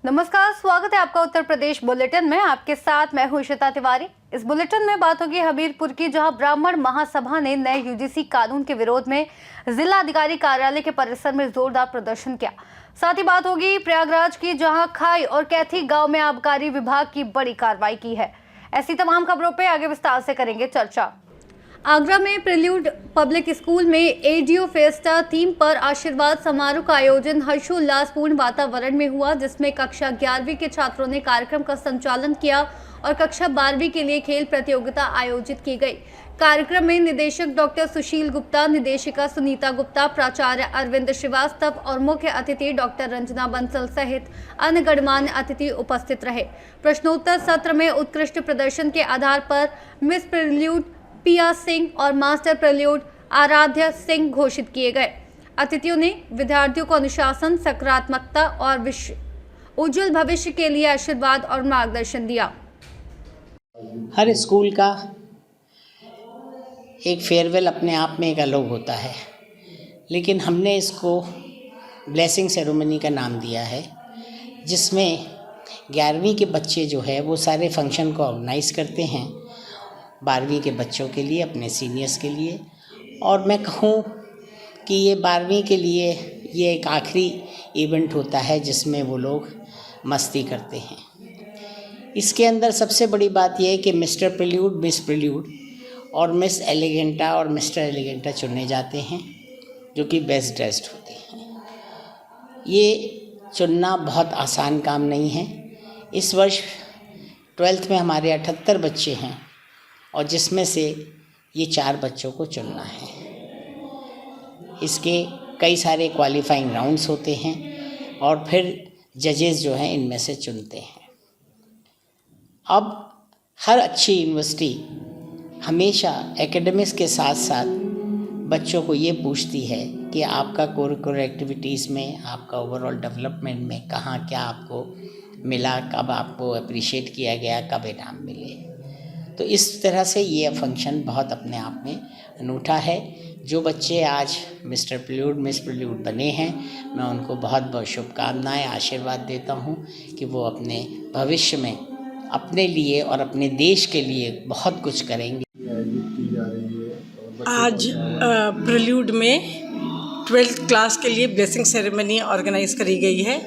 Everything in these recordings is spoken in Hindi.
नमस्कार, स्वागत है आपका उत्तर प्रदेश बुलेटिन में। आपके साथ मैं हूं इशिता तिवारी। इस बुलेटिन में बात होगी हमीरपुर की, जहां ब्राह्मण महासभा ने नए यूजीसी कानून के विरोध में जिला अधिकारी कार्यालय के परिसर में जोरदार प्रदर्शन किया। साथ ही बात होगी प्रयागराज की, जहां खाई और कैथी गांव में आबकारी विभाग की बड़ी कार्रवाई की है। ऐसी तमाम खबरों पर आगे विस्तार से करेंगे चर्चा। आगरा में प्रिल्यूड पब्लिक स्कूल में एडीओ फेस्टा थीम पर आशीर्वाद समारोह का आयोजन हर्षोल्लासपूर्ण वातावरण में हुआ, जिसमें कक्षा 11वीं के छात्रों ने कार्यक्रम का संचालन किया और कक्षा 12वीं के लिए खेल प्रतियोगिता आयोजित की गई। कार्यक्रम में निदेशक डॉक्टर सुशील गुप्ता, निदेशिका सुनीता गुप्ता, प्राचार्य अरविंद श्रीवास्तव और मुख्य अतिथि डॉक्टर रंजना बंसल सहित अन्य गणमान्य अतिथि उपस्थित रहे। प्रश्नोत्तर सत्र में उत्कृष्ट प्रदर्शन के आधार पर मिस प्रिल्यूड पिया सिंह और मास्टर प्रिल्यूड आराध्य सिंह घोषित किए गए। अतिथियों ने विद्यार्थियों को अनुशासन, सकारात्मकता और उज्जवल भविष्य के लिए आशीर्वाद और मार्गदर्शन दिया। हर स्कूल का एक फेयरवेल अपने आप में एक अलग होता है, लेकिन हमने इसको ब्लेसिंग सेरेमनी का नाम दिया है, जिसमें 11वीं के बच्चे जो है वो सारे फंक्शन को ऑर्गेनाइज़ करते हैं 12वीं के बच्चों के लिए, अपने सीनियर्स के लिए। और मैं कहूँ कि ये 12वीं के लिए ये एक आखिरी इवेंट होता है जिसमें वो लोग मस्ती करते हैं। इसके अंदर सबसे बड़ी बात यह है कि मिस्टर प्रिल्यूड, मिस प्रिल्यूड और मिस एलिगेंटा और मिस्टर एलिगेंटा चुने जाते हैं, जो कि बेस्ट ड्रेस्ड होते हैं। ये चुनना बहुत आसान काम नहीं है। इस वर्ष 12th में हमारे 78 बच्चे हैं और जिसमें से ये 4 बच्चों को चुनना है। इसके कई सारे क्वालिफाइंग राउंड्स होते हैं और फिर जजेस जो हैं इनमें से चुनते हैं। अब हर अच्छी यूनिवर्सिटी हमेशा एकेडमिक्स के साथ साथ बच्चों को ये पूछती है कि आपका कोरिकुलर एक्टिविटीज़ में, आपका ओवरऑल डेवलपमेंट में कहाँ क्या आपको मिला, कब आपको अप्रिशिएट किया गया, कब इनाम मिले। तो इस तरह से ये फंक्शन बहुत अपने आप में अनूठा है। जो बच्चे आज मिस्टर प्रिल्यूड, मिस प्रिल्यूड बने हैं, मैं उनको बहुत बहुत शुभकामनाएं, आशीर्वाद देता हूं कि वो अपने भविष्य में अपने लिए और अपने देश के लिए बहुत कुछ करेंगे। आज प्रिल्यूड में 12th क्लास के लिए ब्लेसिंग सेरेमनी ऑर्गेनाइज करी गई है।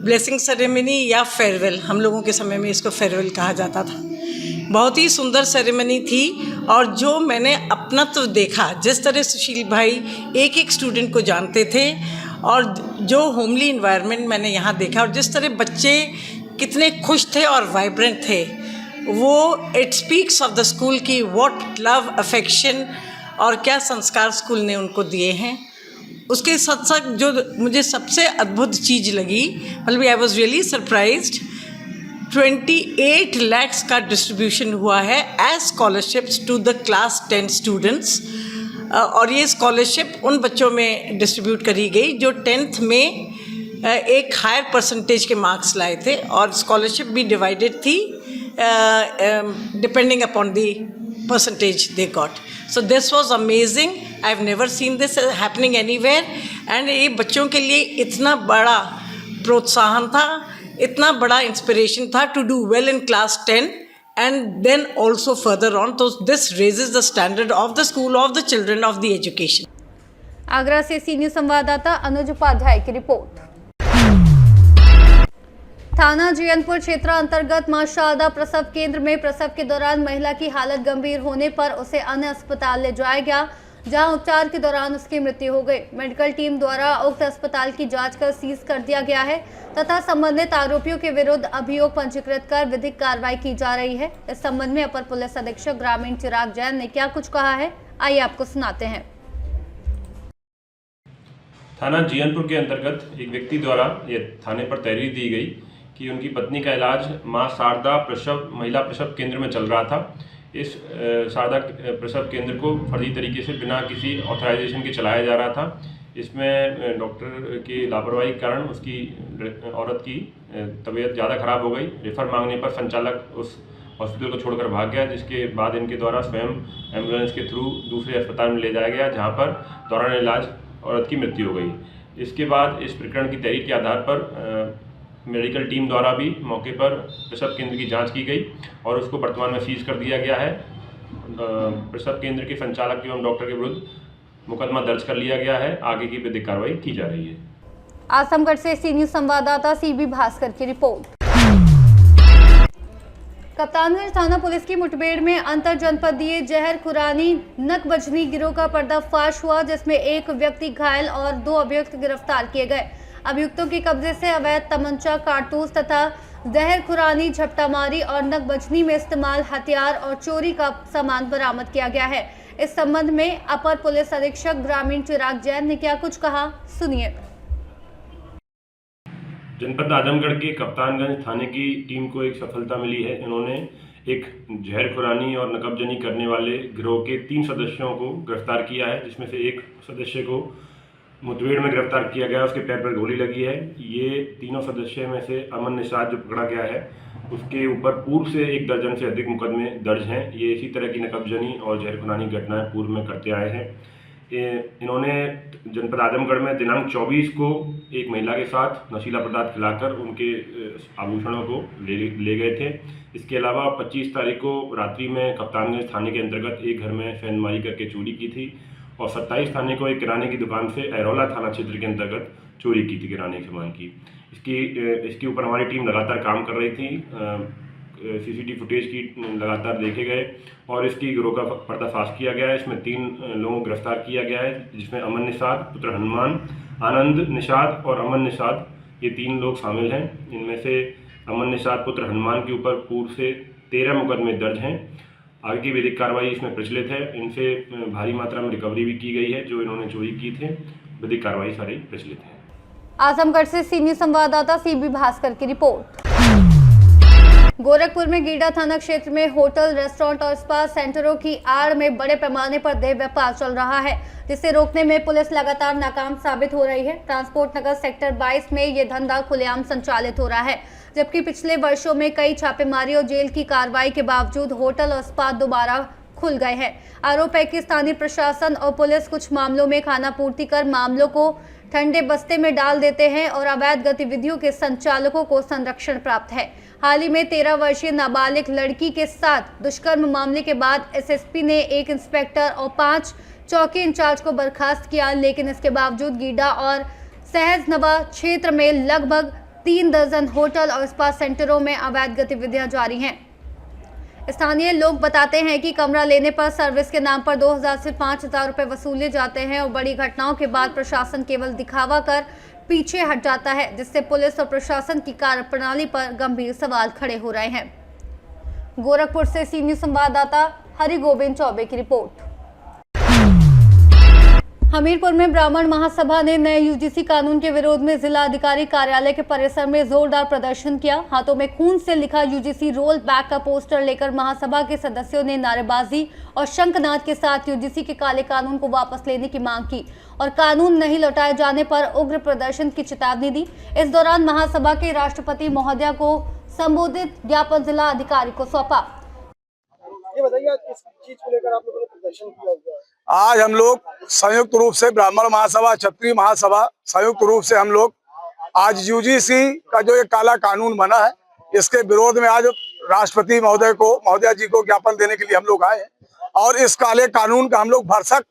ब्लेसिंग सेरेमनी या फेयरवेल, हम लोगों के समय में इसको फेयरवेल कहा जाता था। बहुत ही सुंदर सेरेमनी थी और जो मैंने अपना तो देखा, जिस तरह सुशील भाई एक एक स्टूडेंट को जानते थे और जो होमली इन्वायरमेंट मैंने यहाँ देखा और जिस तरह बच्चे कितने खुश थे और वाइब्रेंट थे, वो it speaks of the school की व्हाट लव, अफेक्शन और क्या संस्कार स्कूल ने उनको दिए हैं। उसके साथ साथ जो मुझे सबसे अद्भुत चीज़ लगी, मतलब I was really surprised, 28 lakhs का डिस्ट्रीब्यूशन हुआ है as scholarships to the class 10 students. और ये स्कॉलरशिप उन बच्चों में डिस्ट्रीब्यूट करी गई जो 10th में एक हायर परसेंटेज के मार्क्स लाए थे, और स्कॉलरशिप भी डिवाइडेड थी depending upon the percentage they got. So this was amazing, I have never seen this happening anywhere. And ये बच्चों के लिए इतना बड़ा प्रोत्साहन था, इतना बड़ा इंस्पिरेशन था to do well in class 10 and then also further on. तो this raises the standard of the school, of the children, of the education. Agra से सीनियर संवाददाता अनुज उपाध्याय की रिपोर्ट। थाना जीयनपुर क्षेत्र अंतर्गत मां शारदा प्रसव केंद्र में प्रसव के दौरान महिला की हालत गंभीर होने पर उसे अन्य अस्पताल ले जाया गया, जहां उपचार के दौरान उसकी मृत्यु हो गई। मेडिकल टीम द्वारा उक्त अस्पताल की जांच कर सीज कर दिया गया है तथा संबंधित आरोपियों के विरुद्ध अभियोग पंजीकृत कर विधिक कार्रवाई की जा रही है। इस संबंध में अपर पुलिस अधीक्षक ग्रामीण चिराग जैन ने क्या कुछ कहा है, आइए आपको सुनाते हैं। थाना जीयनपुर के अंतर्गत एक व्यक्ति द्वारा ये थाने पर तहरीर दी गई कि उनकी पत्नी का इलाज मां शारदा प्रसव महिला प्रसव केंद्र में चल रहा था। इस शारदा प्रसव केंद्र को फर्जी तरीके से बिना किसी ऑथराइजेशन के चलाया जा रहा था। इसमें डॉक्टर की लापरवाही के कारण उसकी औरत की तबीयत ज़्यादा ख़राब हो गई। रेफर मांगने पर संचालक उस हॉस्पिटल को छोड़कर भाग गया, जिसके बाद इनके द्वारा स्वयं एम्बुलेंस के थ्रू दूसरे अस्पताल में ले जाया गया, जहां पर दौरान इलाज औरत की मृत्यु हो गई। इसके बाद इस प्रकरण की तहरीर के आधार पर मेडिकल टीम द्वारा भी मौके पर प्रसव केंद्र की जांच की गई और उसको वर्तमान में सीज कर दिया गया है। प्रसव केंद्र के संचालक एवं डॉक्टर के विरुद्ध मुकदमा दर्ज कर लिया गया है। आगे की विधिक कार्रवाई की जा रही है। आजमगढ़ से सी न्यूज संवाददाता सीबी भास्कर की रिपोर्ट। कप्तानगंज थाना पुलिस की मुठभेड़ में अंतर जनपदीय जहर खुरानी नकबजनी गिरोह का पर्दाफाश हुआ, जिसमें एक व्यक्ति घायल और 2 अभियुक्त गिरफ्तार किए गए। अभियुक्तों के कब्जे से अवैध तमंचा, कारतूस तथा जहर खुरानी, झपटामारी और नकबजनी में इस्तेमाल हथियार और चोरी का सामान बरामद किया गया है। इस संबंध में अपर पुलिस अधीक्षक ग्रामीण चिराग जैन ने क्या कुछ कहा, सुनिए। जनपद आजमगढ़ के कप्तानगंज थाने की टीम को एक सफलता मिली है। इन्होंने एक जहर खुरानी और नकबजनी करने वाले गिरोह के 3 सदस्यों को गिरफ्तार किया है, जिसमें से एक सदस्य को मुठभेड़ में गिरफ्तार किया गया। उसके पैर पर गोली लगी है। ये तीनों सदस्य में से अमन निषाद जो पकड़ा गया है, उसके ऊपर पूर्व से 1 दर्जन से अधिक मुकदमे दर्ज हैं। ये इसी तरह की नकबजनी और जहर खुरानी घटनाएं पूर्व में करते आए हैं। इन्होंने जनपद आजमगढ़ में दिनांक 24 को एक महिला के साथ नशीला पदार्थ खिलाकर उनके आभूषणों को ले गए थे। इसके अलावा 25 तारीख को रात्रि में कप्तानगंज थाने के अंतर्गत एक घर में सेंधमारी करके चोरी की थी और 27 तारीख को एक किराने की दुकान से एरोला थाना क्षेत्र के अंतर्गत चोरी की थी किराने के सामान की। इसके ऊपर हमारी टीम लगातार काम कर रही थी। सीसीटीवी फुटेज की लगातार देखे गए और इसकी गिरोह का पर्दाफाश किया गया है। इसमें 3 लोगों को गिरफ्तार किया गया है, जिसमें अमन निषाद पुत्र हनुमान, आनंद निषाद और अमन निषाद, ये 3 लोग शामिल हैं। इनमें से अमन निषाद पुत्र हनुमान के ऊपर पूर्व से 13 मुकदमे दर्ज हैं। आगे की विधिक कार्रवाई इसमें प्रचलित है। इनसे भारी मात्रा में रिकवरी भी की गई है जो इन्होंने चोरी की थे। विधिक कार्रवाई सारी प्रचलित है। आजमगढ़ से सीनियर संवाददाता सीबी भास्कर की रिपोर्ट। गोरखपुर में गीडा थाना क्षेत्र में होटल, रेस्टोरेंट और स्पा सेंटरों की आड़ में बड़े पैमाने पर देह व्यापार चल रहा है, जिसे रोकने में पुलिस लगातार नाकाम साबित हो रही है। ट्रांसपोर्ट नगर सेक्टर 22 में ये धंधा खुलेआम संचालित हो रहा है, जबकि पिछले वर्षों में कई छापेमारी और जेल की कार्रवाई के बावजूद होटल और स्पा दोबारा खुल गए हैं। आरोप है कि स्थानीय प्रशासन और पुलिस कुछ मामलों में खाना पूर्ति कर मामलों को ठंडे बस्ते में डाल देते हैं और अवैध गतिविधियों के संचालकों को संरक्षण प्राप्त है। हाल ही में 13 वर्षीय नाबालिग लड़की के साथ दुष्कर्म मामले के बाद एसएसपी ने 1 इंस्पेक्टर और 5 चौकी इंचार्ज को बर्खास्त किया, लेकिन इसके बावजूद गीडा और सहजनवा क्षेत्र में लगभग 3 दर्जन होटल और स्पा सेंटरों में अवैध गतिविधियां जारी हैं। स्थानीय लोग बताते हैं कि कमरा लेने पर सर्विस के नाम पर 2000 से 5000 रुपए वसूले जाते हैं और बड़ी घटनाओं के बाद प्रशासन केवल दिखावा कर पीछे हट जाता है, जिससे पुलिस और प्रशासन की कार्यप्रणाली पर गंभीर सवाल खड़े हो रहे हैं। गोरखपुर से सी न्यूज संवाददाता हरि गोविंद चौबे की रिपोर्ट। हमीरपुर में ब्राह्मण महासभा ने नए यूजीसी कानून के विरोध में जिला अधिकारी कार्यालय के परिसर में जोरदार प्रदर्शन किया। हाथों में खून से लिखा यूजीसी रोल बैक का पोस्टर लेकर महासभा के सदस्यों ने नारेबाजी और शंखनाद के साथ यूजीसी के काले कानून को वापस लेने की मांग की और कानून नहीं लौटाए जाने पर उग्र प्रदर्शन की चेतावनी दी। इस दौरान महासभा के राष्ट्रपति महोदया को संबोधित ज्ञापन जिला अधिकारी को सौंपा। ये बताइए किस चीज को लेकर आप लोगों ने प्रदर्शन किया हुआ है? आज हम लोग संयुक्त रूप से ब्राह्मण महासभा, क्षत्रिय महासभा संयुक्त रूप से हम लोग आज यूजीसी का जो ये काला कानून बना है, इसके विरोध में आज राष्ट्रपति महोदया जी को ज्ञापन देने के लिए हम लोग आए हैं और इस काले कानून का हम लोग भरसक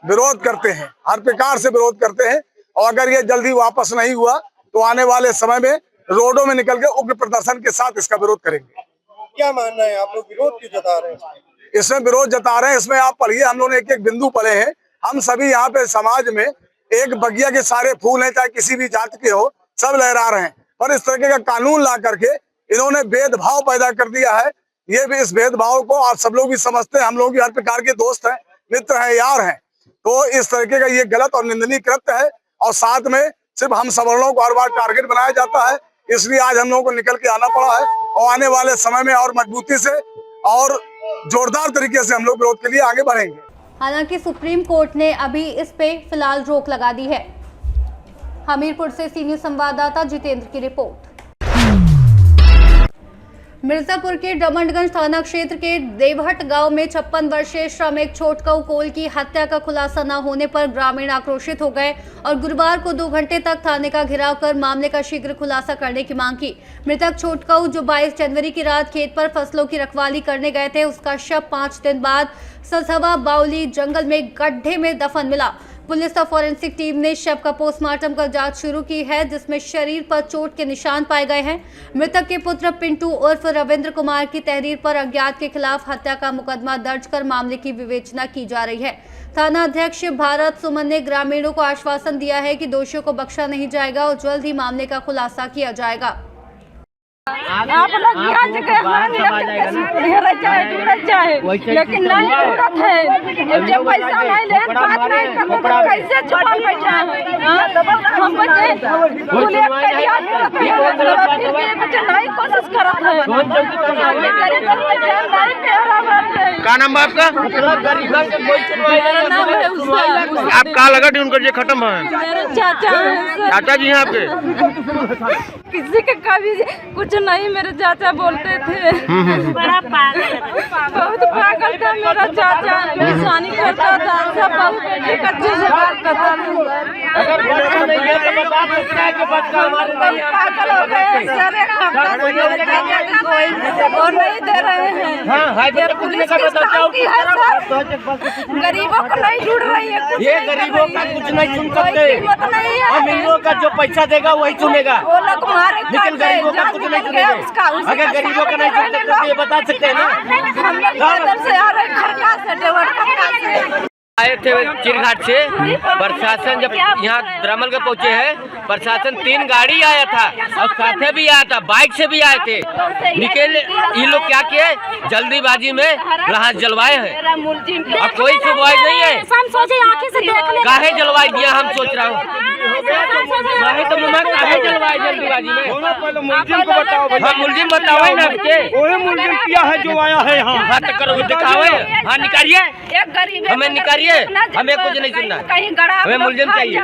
विरोध करते हैं, हर प्रकार से विरोध करते हैं। और अगर ये जल्दी वापस नहीं हुआ तो आने वाले समय में रोडों में निकल के उग्र प्रदर्शन के साथ इसका विरोध करेंगे। क्या मानना है, आप लोग विरोध क्यों जता रहे हैं? इसमें विरोध जता रहे हैं, इसमें आप पढ़िए, हम लोगों ने एक बिंदु पढ़े हैं। हम सभी यहाँ पे समाज में एक बगिया के सारे फूल हैं, चाहे किसी भी जाति के हो, सब लहरा रहे हैं, पर इस तरीके का कानून ला करके इन्होंने भेदभाव पैदा कर दिया है। ये भी इस भेदभाव को आप सब लोग भी समझते हैं, हम लोग भी हर प्रकार के दोस्त हैं, मित्र हैं, यार हैं, तो इस तरीके का ये गलत और निंदनीय कृत्य है। और साथ में सिर्फ हम सवर्णों को हर बार टारगेट बनाया जाता है, इसलिए आज हम लोगों को निकल के आना पड़ा है और आने वाले समय में और मजबूती से और जोरदार तरीके से हम लोग विरोध के लिए आगे बढ़ेंगे। हालांकि सुप्रीम कोर्ट ने अभी इस पे फिलहाल रोक लगा दी है। हमीरपुर से सी न्यूज संवाददाता जितेंद्र की रिपोर्ट। मिर्जापुर के डमंडगंज थाना क्षेत्र के देवहट गांव में 56 वर्षीय श्रमिक छोटकऊ कोल की हत्या का खुलासा न होने पर ग्रामीण आक्रोशित हो गए और गुरुवार को 2 घंटे तक थाने का घेराव कर मामले का शीघ्र खुलासा करने की मांग की। मृतक छोटकऊ जो 22 जनवरी की रात खेत पर फसलों की रखवाली करने गए थे, उसका शव 5 दिन बाद ससवा बाउली जंगल में गड्ढे में दफन मिला। पुलिस और फॉरेंसिक टीम ने शव का पोस्टमार्टम कर जांच शुरू की है, जिसमें शरीर पर चोट के निशान पाए गए हैं। मृतक के पुत्र पिंटू उर्फ रविंद्र कुमार की तहरीर पर अज्ञात के खिलाफ हत्या का मुकदमा दर्ज कर मामले की विवेचना की जा रही है। थाना अध्यक्ष भारत सुमन ने ग्रामीणों को आश्वासन दिया है कि दोषियों को बख्शा नहीं जाएगा और जल्द ही मामले का खुलासा किया जाएगा। आप लोग यहाँ जगह चाहे लेकिन नहीं जरूरत है। जब पैसा नहीं ले बात नहीं करते तो कैसे छुपा बैठा हम बच्चे नहीं कोशिश करत है। क्या नाम है आपका? मेरा नाम है उस्मान। आप कहाँ लगा उनका जो खत्म है? मेरे चाचा हैं। चाचा जी हैं आपके? किसी के कभी कुछ नहीं, मेरे चाचा बोलते थे। बड़ा पागल, बहुत पागल था मेरा चाचा, निशानी करता था, सब बहू बेटी कच्चे से बात करता था। पागल हो गए सर, एक हफ्ता से मेरे चाचा का कोई नहीं दे रहे हैं। ये पुलिस की शांति है सर, गरीबों को नहीं ढूंढ रही है। ये गरीबों का कुछ नहीं सुन सकते, अमीरों का जो पैसा देगा वही सुनेगा, वो लोग लेकिन गरीबों का कुछ नहीं सुनेगा। अगर गरीबों का नहीं सुन सकते तो ये बता सकते हैं ना। हम लोग पैदल से आ रहे खरका से, देवर खरका से आए थे चिरघाट से। प्रशासन जब यहाँ द्रमल के पहुँचे हैं, प्रशासन 3 गाड़ी आया था और साथे भी आया था, बाइक से भी आए थे। निकल ये लोग क्या किए, जल्दीबाजी में जहाज जलवाए हैं और कोई सुनवाई नहीं है। काहे जलवाई दिया हम सोच रहा हूँ, तो काहे जलवाए जल्दीबाजी में? हाँ मुलजिम बताओ ना, मुलजिम क्या है जो आया है यहाँ? हाँ तो करो दिखाओ, हाँ निकालिए, हमें निकालिए, हमें कुछ नहीं सुनना, हमें मुलजिम चाहिए।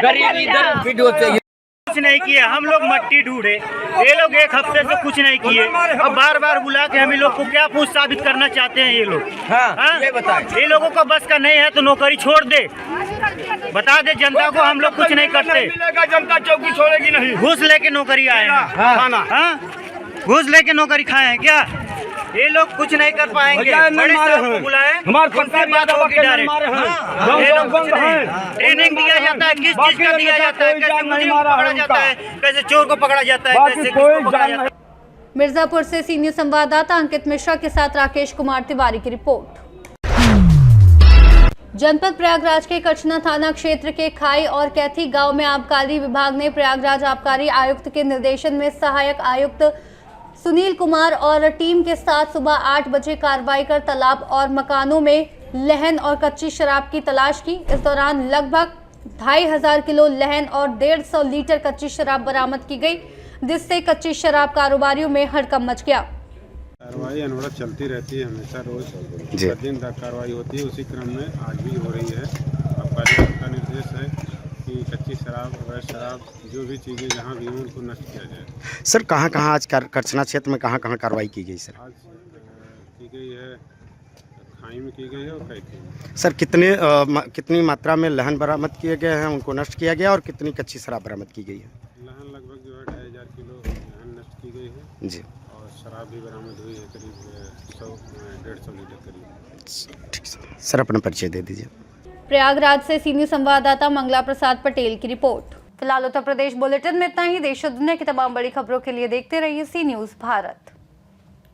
गरीब इधर वीडियो चाहिए। कुछ नहीं किए, हम लोग मट्टी ढूंढे, ये लोग 1 हफ्ते से कुछ नहीं किए। अब बार बार बुला के हम लोग को क्या पूछ साबित करना चाहते हैं ये लोग? हाँ, ये बताएं। ये लोगों का बस का नहीं है तो नौकरी छोड़ दे, बता दे जनता को हम लोग कुछ नहीं करते। जनता चौकी छोड़ेगी नहीं। घूस लेके नौकरी आए हैं, घूस लेके नौकरी खाए हैं क्या? ये लोग कुछ नहीं कर पाएंगे। बड़े साहब को बुलाए, ट्रेनिंग दिया जाता है, किस चीज का दिया जाता है, कैसे मुजरिम को पकड़ा जाता है, कैसे चोर को पकड़ा जाता है, कैसे किसको पकड़ा जाता है। मिर्जापुर से सीनियर संवाददाता अंकित मिश्रा के साथ राकेश कुमार तिवारी की रिपोर्ट। जनपद प्रयागराज के कचना थाना क्षेत्र के खाई और कैथी गांव में आबकारी विभाग ने प्रयागराज आबकारी आयुक्त के निर्देशन में सहायक आयुक्त सुनील कुमार और टीम के साथ सुबह 8 बजे कार्रवाई कर तालाब और मकानों में लहन और कच्ची शराब की तलाश की। इस दौरान लगभग 2500 किलो लहन और 150 लीटर कच्ची शराब बरामद की गई, जिससे कच्ची शराब कारोबारियों में हड़कंप मच गया। कार्रवाई अनवरत चलती रहती है, हमेशा रोज हर दिन कार्रवाई होती है। उसी क्रम में आज भी हो रही है। आबकारी का निर्देश है कि कच्ची शराब, अवैध शराब, जो भी चीज़ें जहाँ भी हों उनको नष्ट किया जाए। सर कहाँ आज कचना क्षेत्र में कहाँ कार्रवाई की गई? सर आज की गई है, खाई में की गई है और कैथी में। सर कितनी मात्रा में लहन बरामद किए गए हैं, उनको नष्ट किया गया, और कितनी कच्ची शराब बरामद की गई है? लहन लगभग जो है 2500 किलो लहन नष्ट की गई है जी, और शराब भी बरामद हुई है करीब 100-150 लीटर करीब। ठीक सर, अपना परिचय दे दीजिए। प्रयागराज से सीनियर संवाददाता मंगला प्रसाद पटेल की रिपोर्ट। फिलहाल उत्तर प्रदेश बुलेटिन में इतना ही। देश और दुनिया की तमाम बड़ी खबरों के लिए देखते रहिए सी न्यूज़ भारत।